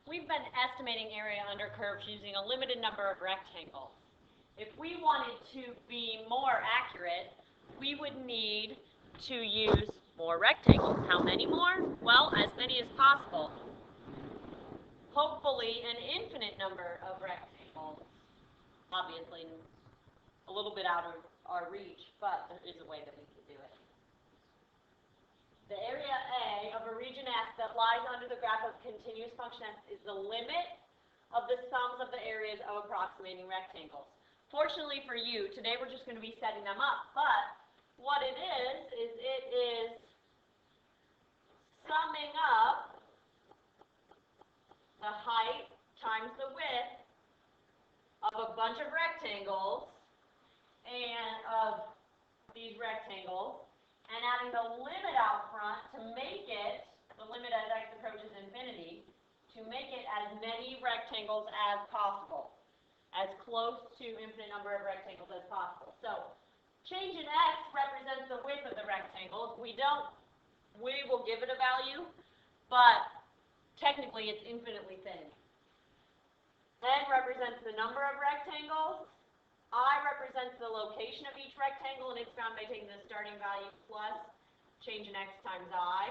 we've been estimating area under curves using a limited number of rectangles. If we wanted to be more accurate, we would need to use more rectangles. How many more? Well, as many as possible. Hopefully an infinite number of rectangles. Obviously a little bit out of our reach, but there is a way that we can do it. The area A of a region S that lies under the graph of continuous function S is the limit of the sums of the areas of approximating rectangles. Fortunately for you, today we're just going to be setting them up, but what it is summing up the height times the width of a bunch of rectangles and of these rectangles, and adding the limit out front to make it, the limit as x approaches infinity, to make it as many rectangles as possible, as close to infinite number of rectangles as possible. So change in x represents the width of the rectangle. If we don't, we will give it a value, but technically it's infinitely thin. N represents the number of rectangles. I represents the location of each rectangle, and it's found by taking the starting value plus change in x times I,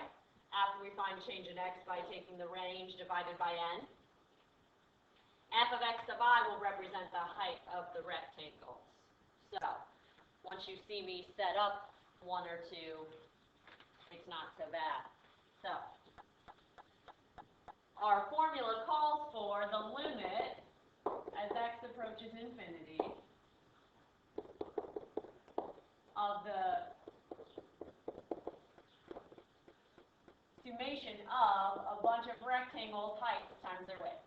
after we find change in x by taking the range divided by n. F of x of I will represent the height of the rectangles. So, once you see me set up one or two, it's not so bad. So, our formula calls for the limit as x approaches infinity of the summation of a bunch of rectangles' heights times their width.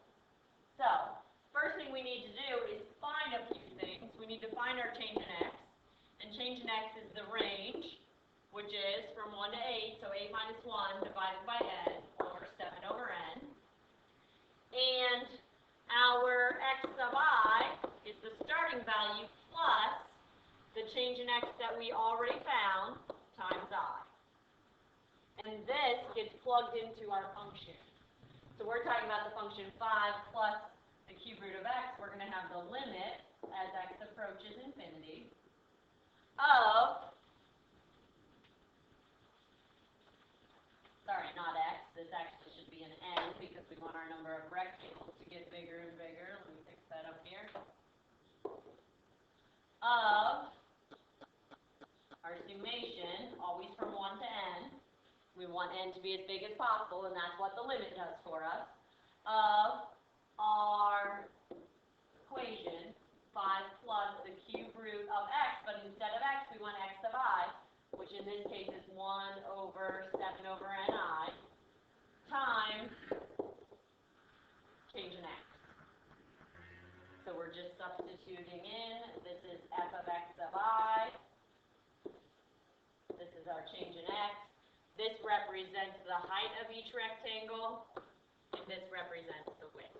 So, first thing we need to do is find a few things. We need to find our change in x, and change in x is the range, which is from 1 to 8, so 8 minus 1 divided by n, or 7 over n. And our x of I is the starting value plus the change in x that we already found times I. And this gets plugged into our function. So we're talking about the function 5 plus the cube root of x. We're going to have the limit as x approaches infinity of, sorry, not x. This actually should be an n because we want our number of rectangles to get bigger and bigger. Let me fix that up here. Of our summation, always from 1 to n. We want n to be as big as possible, and that's what the limit does for us. Of our equation, 5 plus the cube root of x, but instead of x, we want x of I, which in this case is 1 over 7 over ni, times change in x. So we're just substituting in, this is f of x of I, this is our change in x, this represents the height of each rectangle, and this represents the width.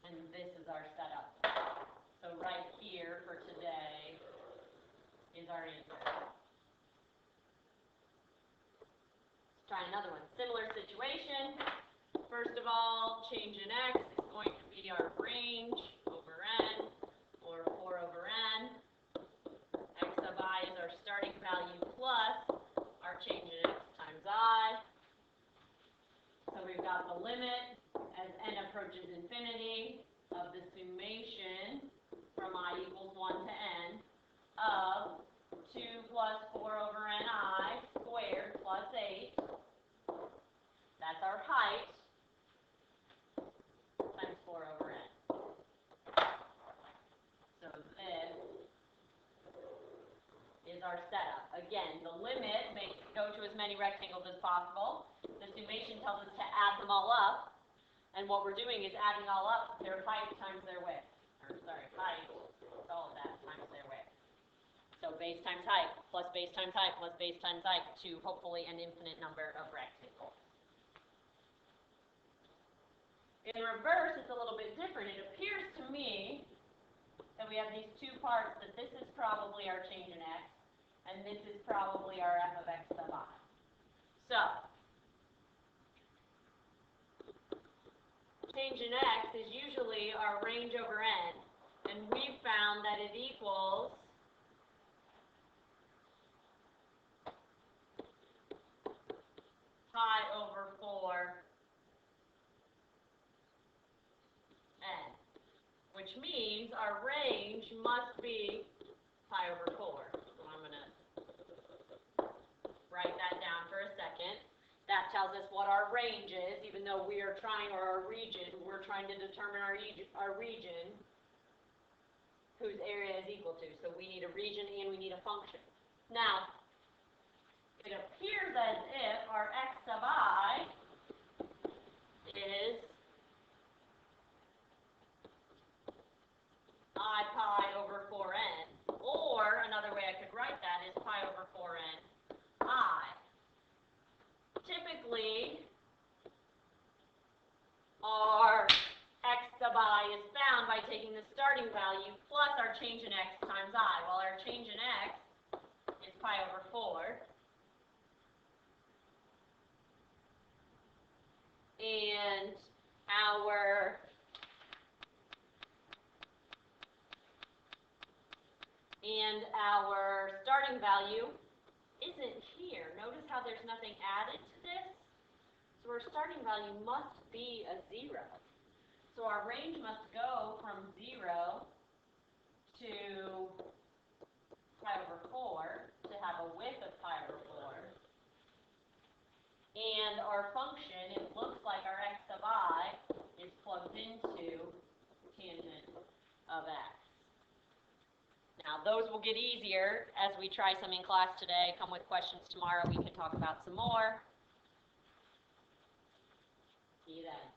And this is our setup. So right here for today is our answer. Let's try another one. Similar situation. First of all, change in x is going to be our range over n, or 4 over n. X of I is our starting value plus our change in x times I. So we've got the limit as n approaches infinity of the summation from I equals 1 to n of 2 plus 4 over ni squared plus 8. That's our height times 4 over n. So this is our setup. Again, the limit makes it go to as many rectangles as possible. The summation tells us to add them all up. And what we're doing is adding all up their height times their width. Or sorry, height, all of that times their width. So base times height, plus base times height, plus base times height, to hopefully an infinite number of rectangles. In reverse, it's a little bit different. It appears to me that we have these two parts, that this is probably our change in x, and this is probably our f of x sub I. So, change in x is usually our range over n, and we found that it equals pi over 4 n, which means our range must be pi over 4. So I'm going to write that down for a second. That tells us what our range is, even though we are trying, or our region, we're trying to determine our region whose area is equal to. So we need a region and we need a function. Now, it appears as if our x sub I is I pi over 4n, or another way I could write that is pi over 4n I. Typically, our x sub I is found by taking the starting value plus our change in x times I. Well, our change in x is pi over 4. And our starting value isn't here. Notice how there's nothing added to this? So our starting value must be a 0. So our range must go from 0 to pi over 4 to have a width of pi over 4. And our function, it looks like our x sub I is plugged into tangent of x. Now, those will get easier as we try some in class today. Come with questions tomorrow. We can talk about some more. See you then.